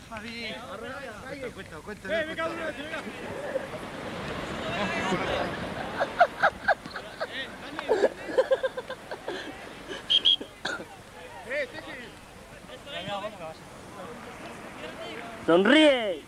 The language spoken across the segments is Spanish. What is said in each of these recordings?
Javi. Cuenta. Venga, venga. ¡Sonríe!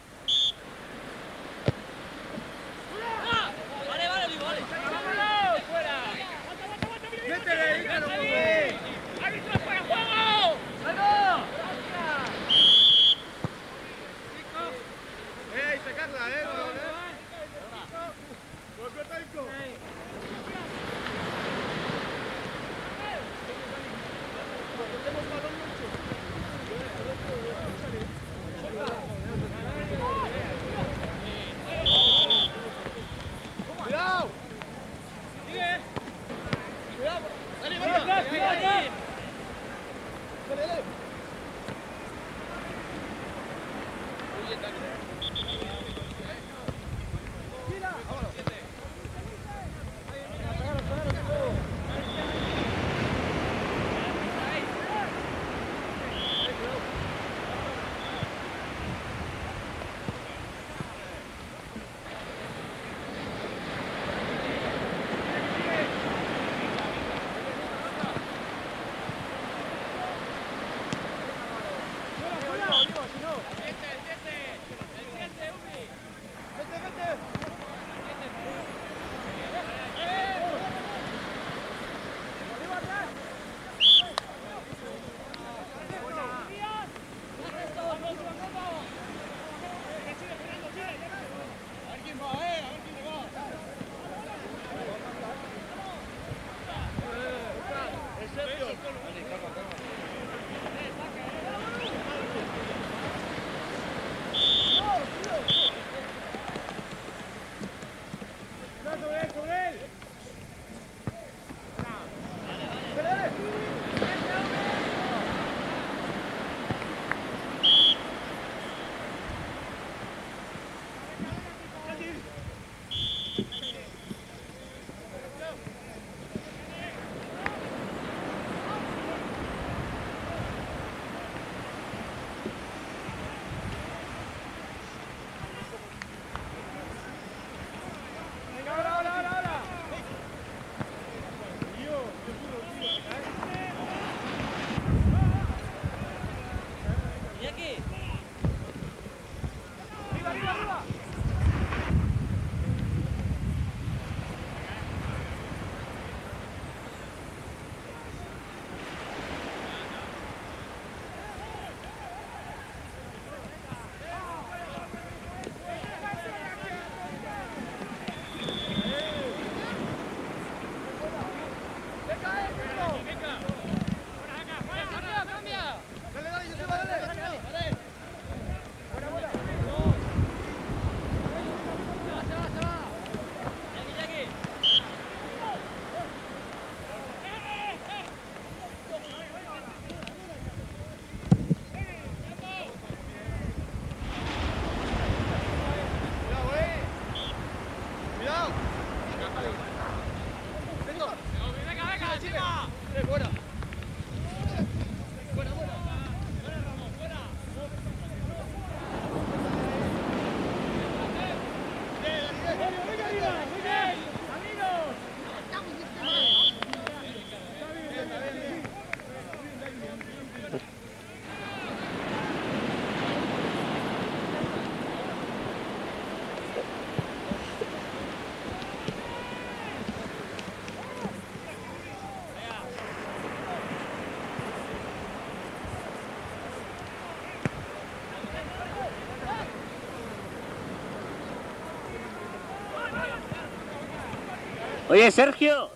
Oye, Sergio.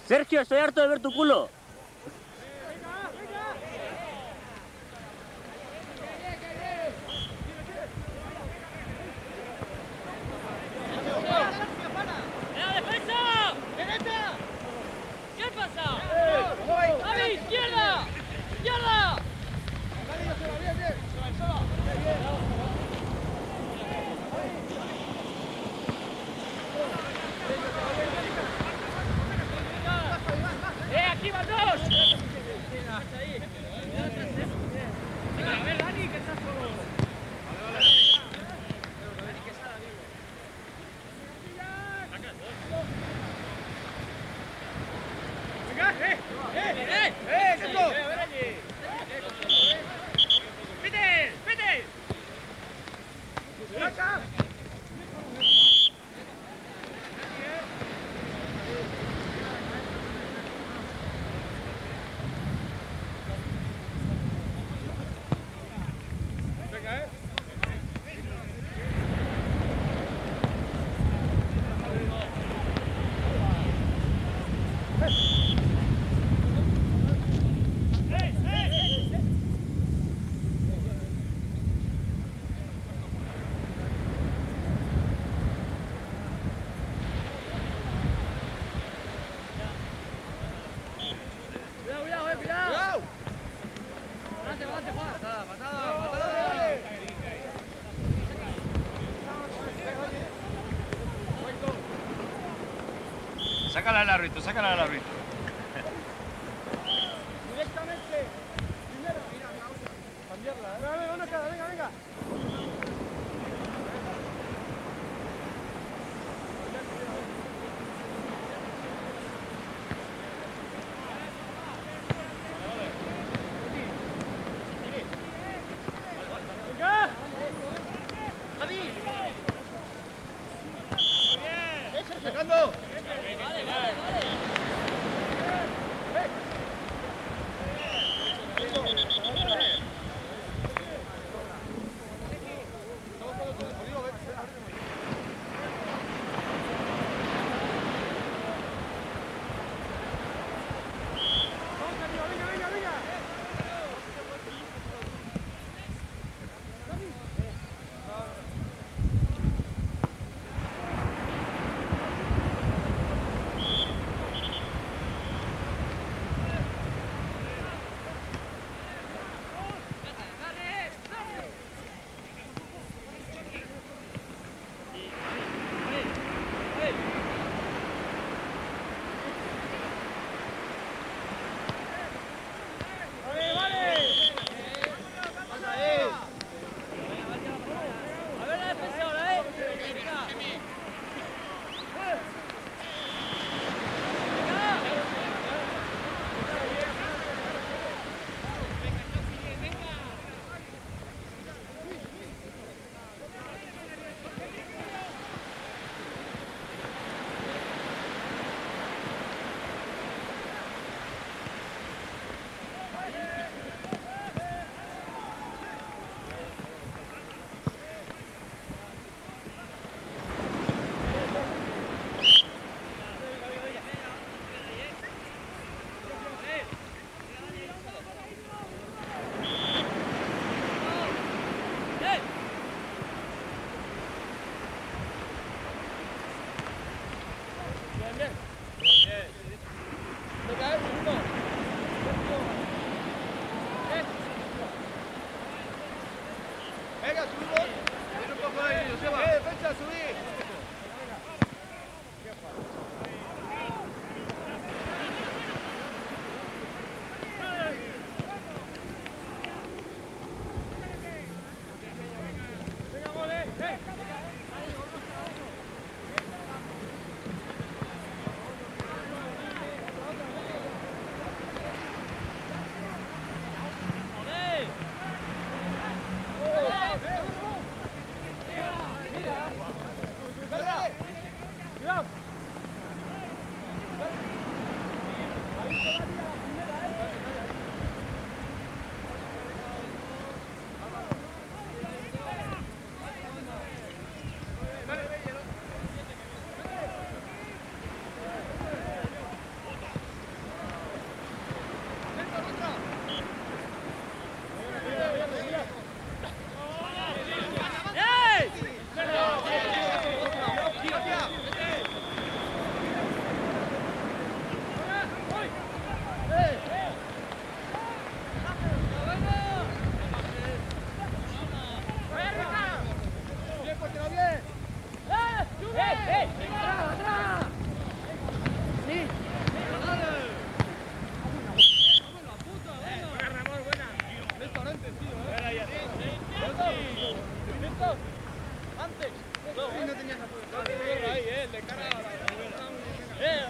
Sergio, estoy harto de ver tu culo. ¡Aquí va! sácala al árbitro, sácala al árbitro. Directamente. Primero. Mira, cambiarla. Venga, venga. ¡Sacando! Venga, subimos. Ven un poco ahí, Joseba. Defensa, subí. Venga, gole.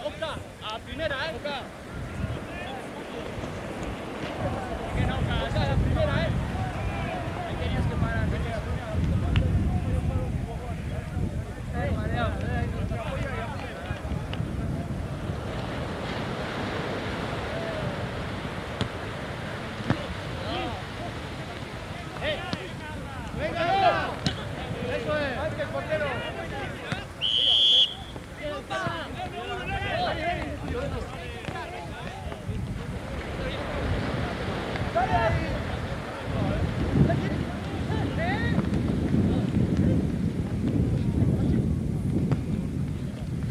Oscar, a primera, Oscar. Que no, Oscar, esa es la primera, Ahí tenías que parar, mareado. ¡Venga! ¡Eso es! ¡Ay, que el portero!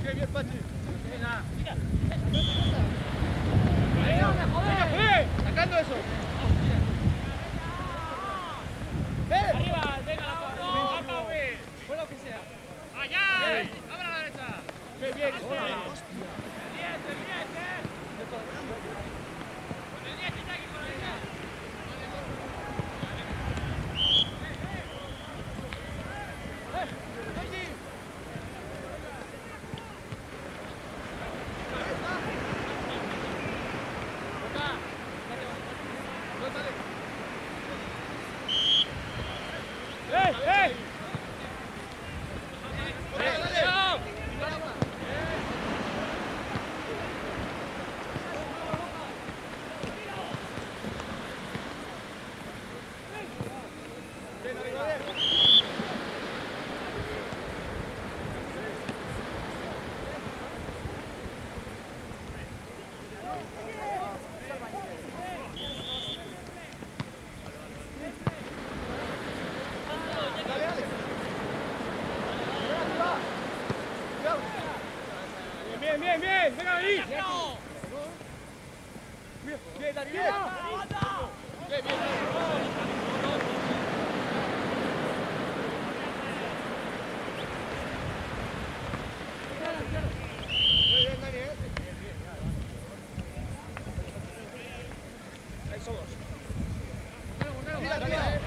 ¡Qué bien, Pachi! ¡Venga! ¡Venga, sacando eso! ¡Arriba! ¡Venga, la pon lo que sea! ¡Allá! ¡Abre a la derecha! Qué bien. Bien, venga ahí. Bien, Dani, bien. Muy bien, Dani, Ahí somos. Tira.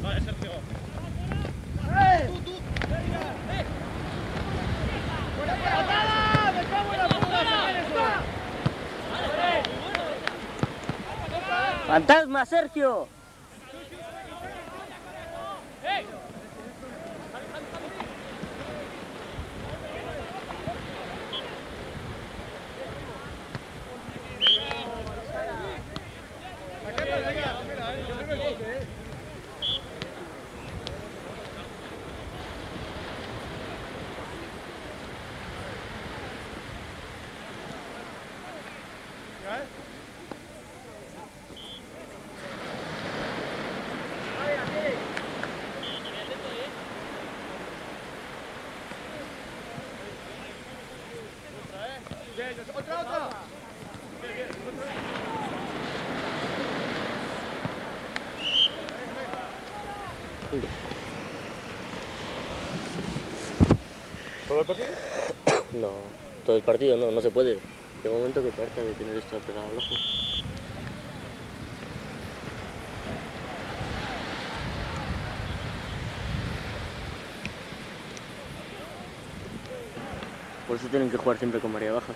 Vale, Sergio. ¡Fantasma, Sergio! Otra. ¿Todo el partido? No, todo el partido no se puede. De momento que parece de tener esto pegado al ojo. Por eso tienen que jugar siempre con marea baja.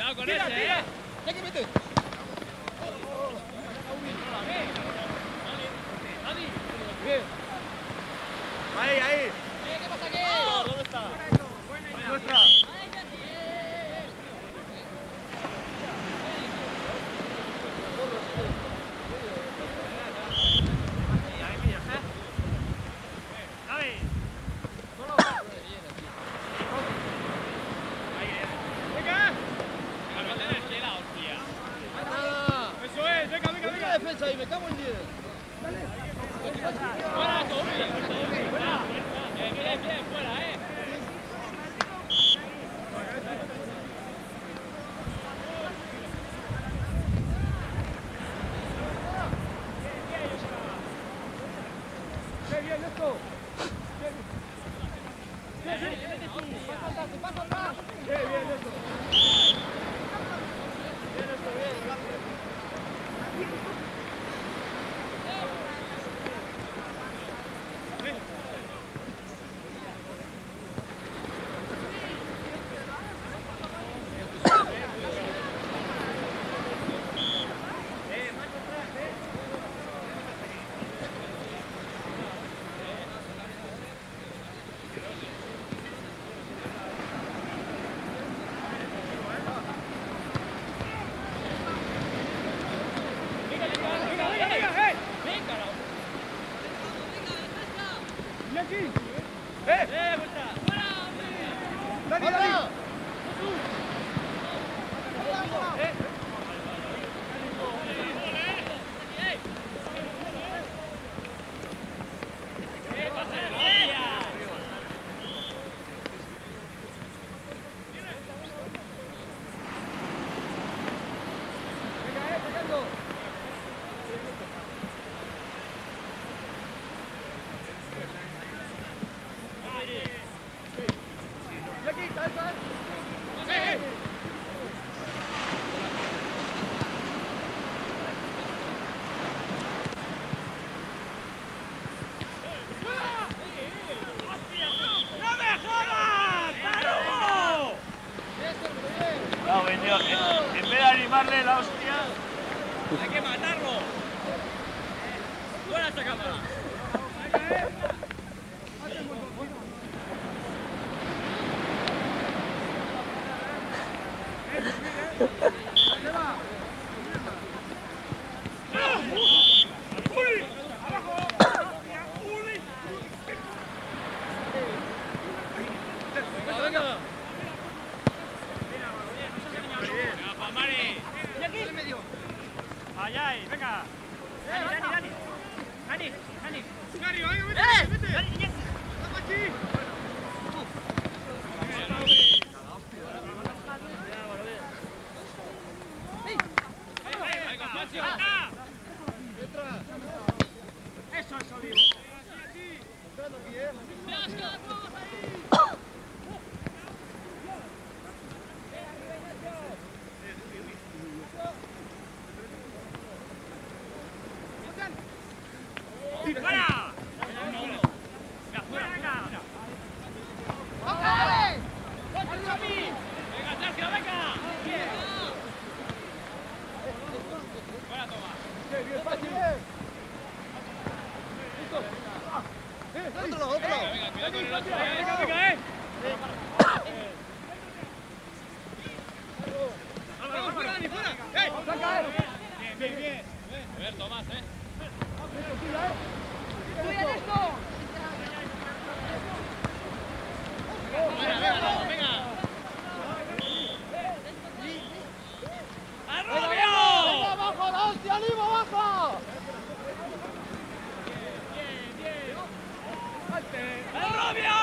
Cuidado con ese, ¿eh? ¡Ya que mete! Bien. Ahí. ¿Qué pasa aquí? ¿Dónde está? Nuestra. Defensa y me cago en 10. ¡Fuera, Toby! Bien, fuera, En vez de animarle la hostia, hay que matarlo. Buena esta cámara. Allá, venga. Dani. Dani, venga, vete. Dani, eso es Olivo. ¡Fuera! ¡Venga, fuera, venga! ¡Venga, Sergio, venga! ¡Fuera, toma! Bien, fácil. Otro, otro. Venga, cuidado con el otro. Venga, Vamos, fuera, Dani, fuera. Bien. A ver, Tomás, Venga. ¡Al Rubio! ¡Abajo, la hostia, Olivo, abajo! ¡Al Rubio!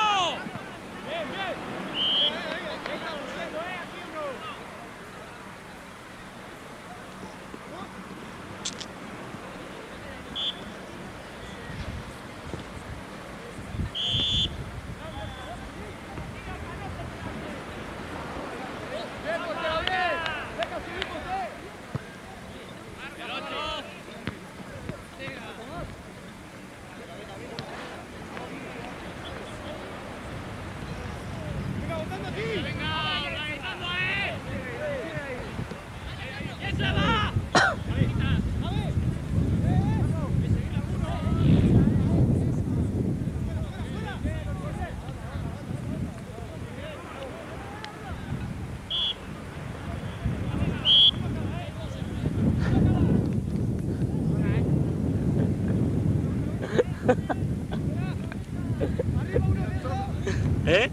¿Eh?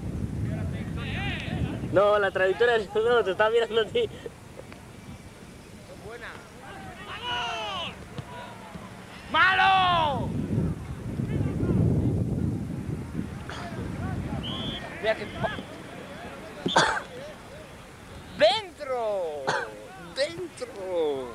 No, la traductora no, te está mirando a ti. ¡Malo! Mira que... ¡Dentro! ¡Dentro!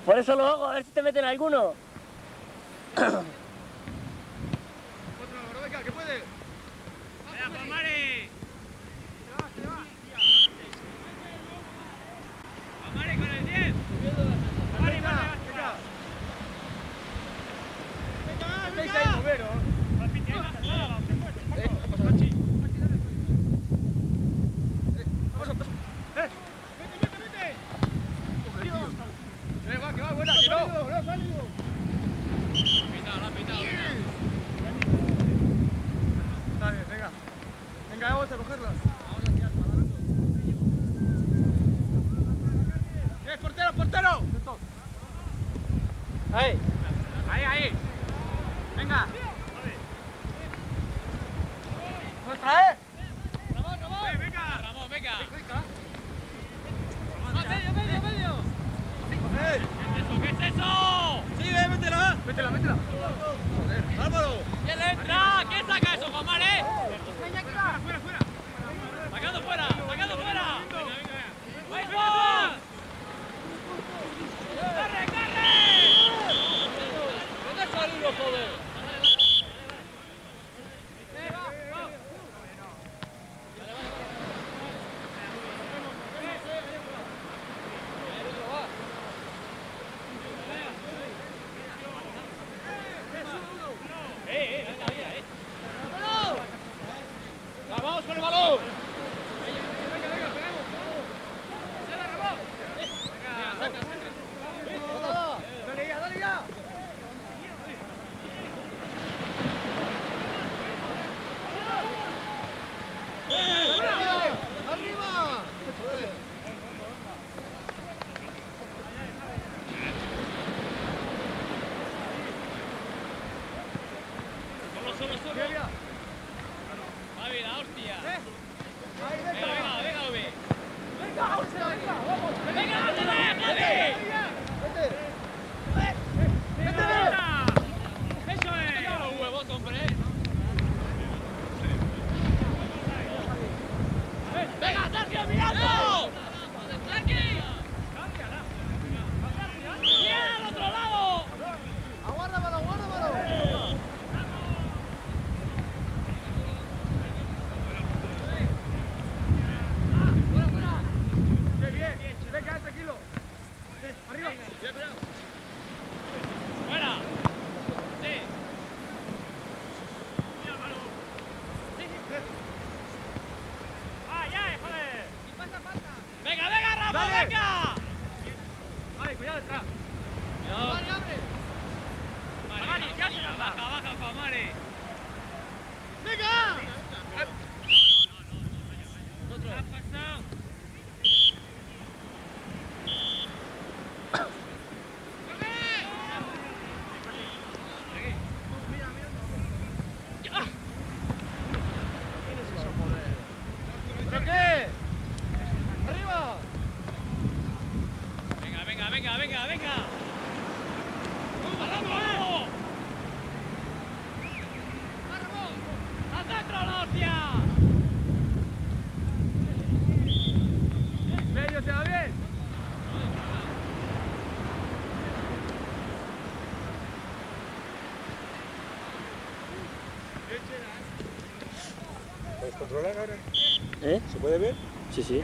Por eso lo hago, a ver si te meten alguno. Otro, venga, que puede. ¡Venga, Palmari! ¡Palmari con el 10! ¡Palmari, Venga, vale! estáis ahí, moveros. Va, que va, buena, que no. Está bien, venga. Venga, vamos a cogerla. ¡Portero, portero! Ahí. Ahí. Venga. ¡Otra, ¡Venga! ¡Ramón, venga! ¡Medio! ¿Qué es eso? ¡Sigue, métela! ¡Métela! Joder, Álvaro. ¿Quién le entra? ¿Quién saca eso, Juan Mari? ¡Fuera! ¡Sacando fuera! ¡Sacando fuera! ¡Ahí va! ¡Corre, corre! ¿Dónde está el hilo, joder? ¡Vamos con el balón! ¡Dale ya! ¡Arriba! Solo. Javi, la hostia. Venga, Ubi. Venga, Javi. Eso es. Los huevos, hombre. Venga, Sergio, mirando. Sergio. ¡Mira al otro lado! ¡Aguárdamelo! Bien, venga, tranquilo. Arriba. ¡Fuera! ¡Sí! ¡Ah, ya, joder! ¡Venga, Ramón, Dale. venga! Vale, cuidado detrás. Cuidado. Vale, abre. Baja, Palmari. ¡Venga! ¿Qué ha pasado? ¿Pero qué? ¡Arriba! Venga. ¡Vamos! ¡Adentro, la hostia! Medio, ¿se va bien? ¿Puedes controlar ahora? ¿Eh? ¿Se puede ver? Sí.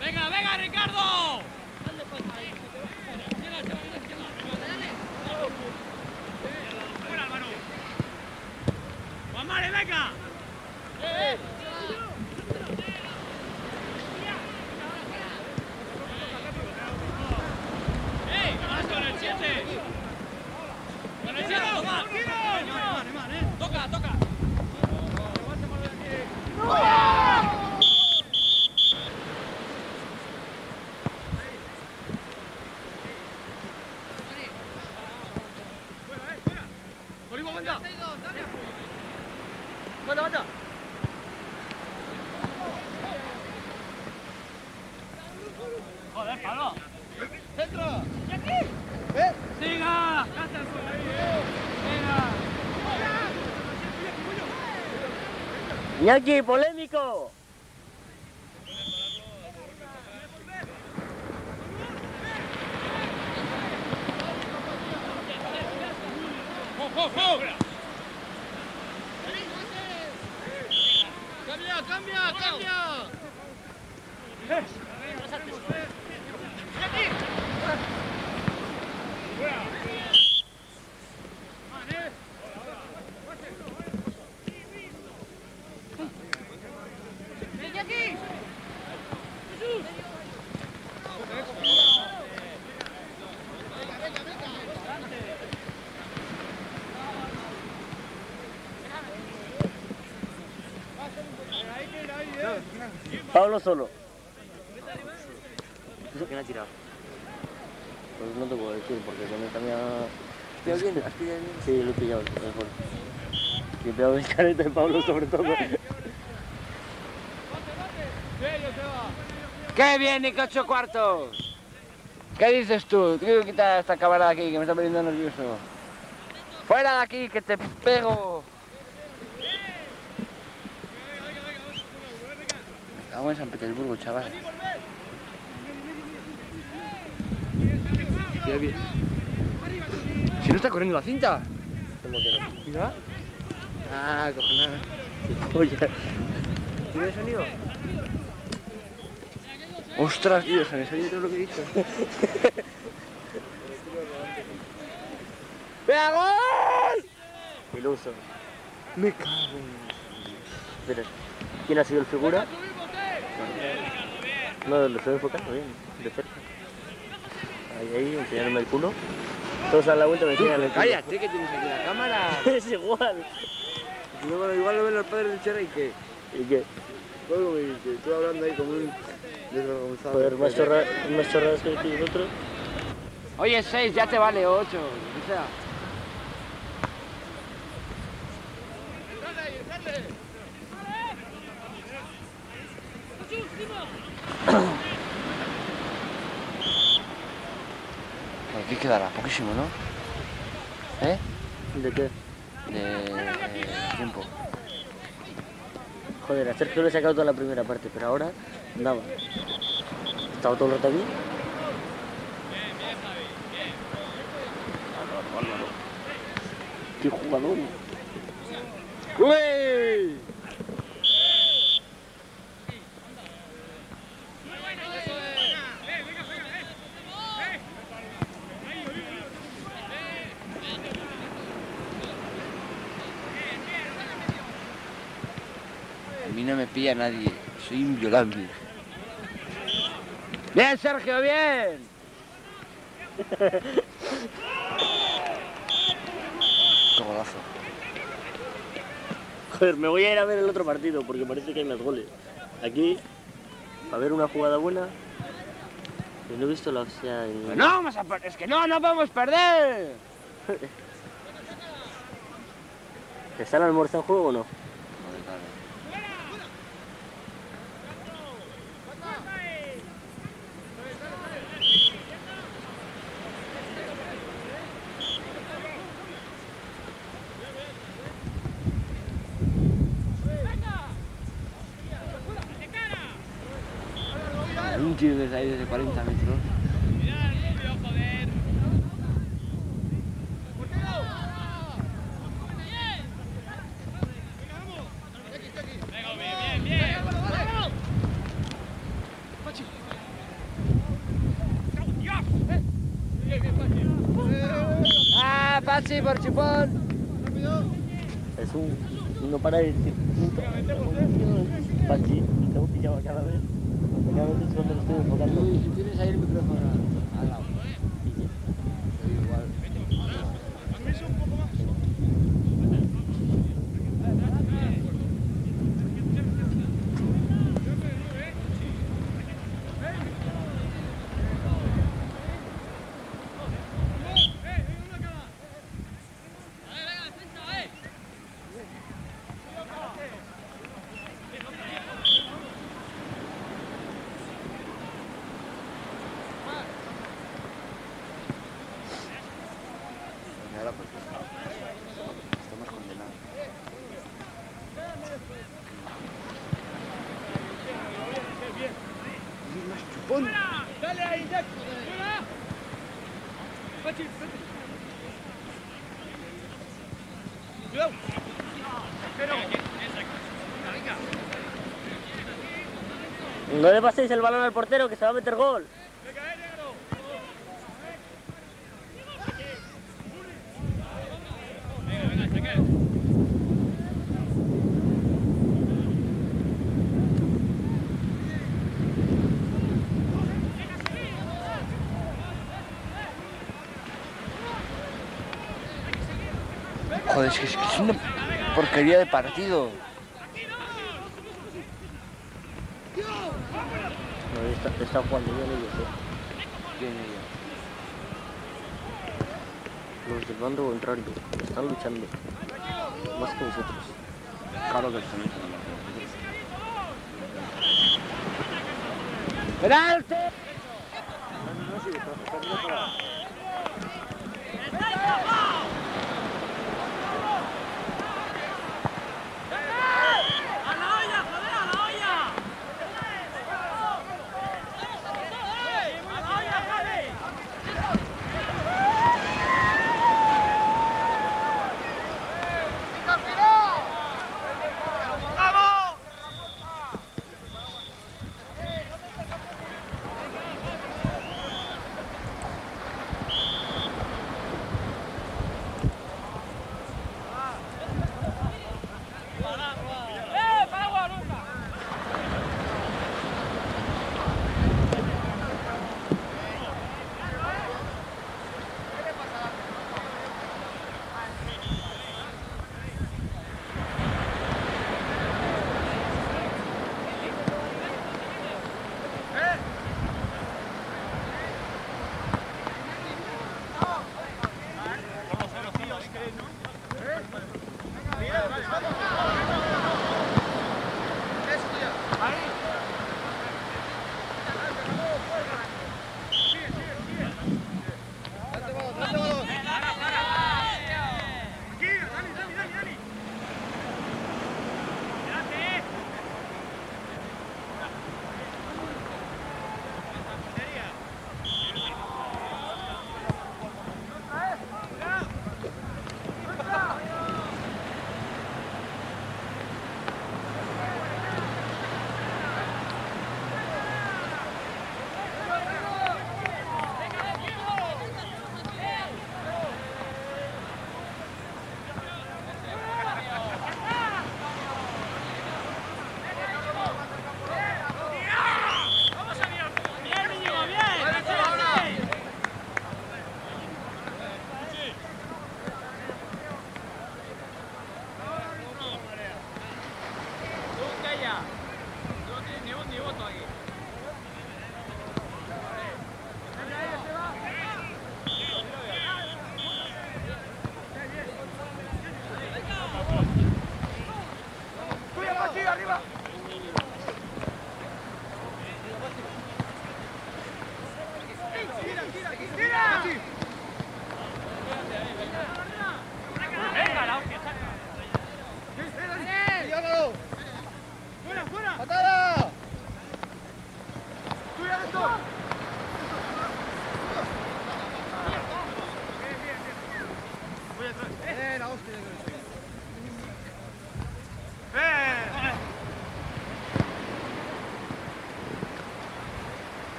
Venga, venga, Ricardo. Fuera, Álvaro. Juan Mari, venga. Vas con el 7. Con el 7, toca, toca. Joder, Pablo. ¡Centro! ¡Siga! ¡Casta el fuego ahí! ¡Venga! Iñaki, polémico. ¡Cambia, cambia, cambia! Pablo solo. ¿Quién ha tirado? Pues no te puedo decir porque con esta mía... ¿Has pillado bien? ¿Has pillado bien? Sí, lo he pillado mejor. Y he pillado el careta de Pablo sobre todo. ¡Qué bien, Nico, 8 cuartos! ¿Qué dices tú? Tengo que quitar esta cámara de aquí que me está poniendo nervioso. ¡Fuera de aquí, que te pego! Estamos en San Petersburgo, chaval. Si no está corriendo la cinta. ¿Cómo que no? Mira. Ah, cojonada. Oye, ¿Tiene sonido? Ostras, tío, se me salió todo lo que he dicho. ¡Vea gol! iluso. Me cago en... Espera, ¿quién ha sido el figura? No, lo estoy enfocando bien, de cerca. Ahí, enseñándome el culo. Todos a la vuelta me enseñan el culo. Cállate, que tienes aquí la cámara. Es igual. Igual lo ven los padres del Cherra y que... ¿Y qué? Luego me dice, estoy hablando ahí como un desvergonzado. Joder, más chorradas que el otro. Oye, 6, ya te vale 8, o sea... Aquí quedará poquísimo, ¿no? ¿Eh? ¿De qué? De tiempo. Joder, a Sergio le he sacado toda la primera parte, pero ahora nada. Estaba todo el rato aquí. ¡Qué jugador! ¡Uy! A mí no me pilla nadie, soy inviolable. ¡Bien, Sergio, bien! ¡Qué golazo! Joder, me voy a ir a ver el otro partido porque parece que hay más goles. Aquí, a ver una jugada buena. Y no he visto la opción. Pero no vamos a es que no podemos perder. ¿Está el almuerzo en juego o no? Un tiro desde ahí desde 40 metros. ¡Ah, Pachi, por chupón! Es no para de decir puta. Pachi, y tengo pillado cada vez. Cada vez es cuando lo estoy enfocando. Si tienes ahí el micrófono al lado. Igual. Estamos condenados. Chupón. Dale ahí, Jack. Pachi, vete. Cuidado. Pero. No le paséis el balón al portero que se va a meter gol. Venga, negro. Venga, cheque. Joder, es que es una porquería de partido. No, está jugando bien ellos, Bien ellos. Los del bando contrario. Están luchando. Más que nosotros. Claro que están. ¡Penalti!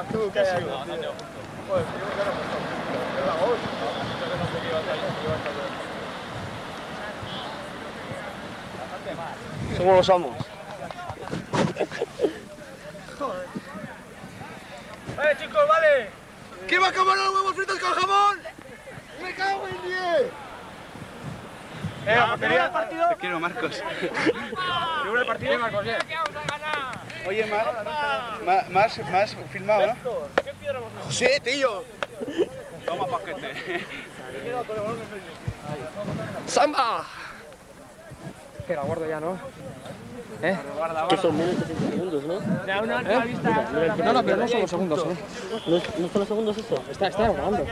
más tú, que sigo. Joder, tío, ya no pasó. ¿Qué la voz? Yo no sé qué iba a salir. Somos los amos. Joder. Chicos, vale. ¿Qué va a comer los huevos fritos con jamón? ¡Me cago en 10! ¿Batería del partido? Te quiero, Marcos. ¿Seguro el partido? Marcos, bien. Oye, más filmado, ¿no? Sí, tío. Toma paquete. ¡Samba! Que la guardo ya, ¿no? Que son 1700 segundos, ¿no? No, pero no son los segundos, ¿No son los segundos eso? Está grabando.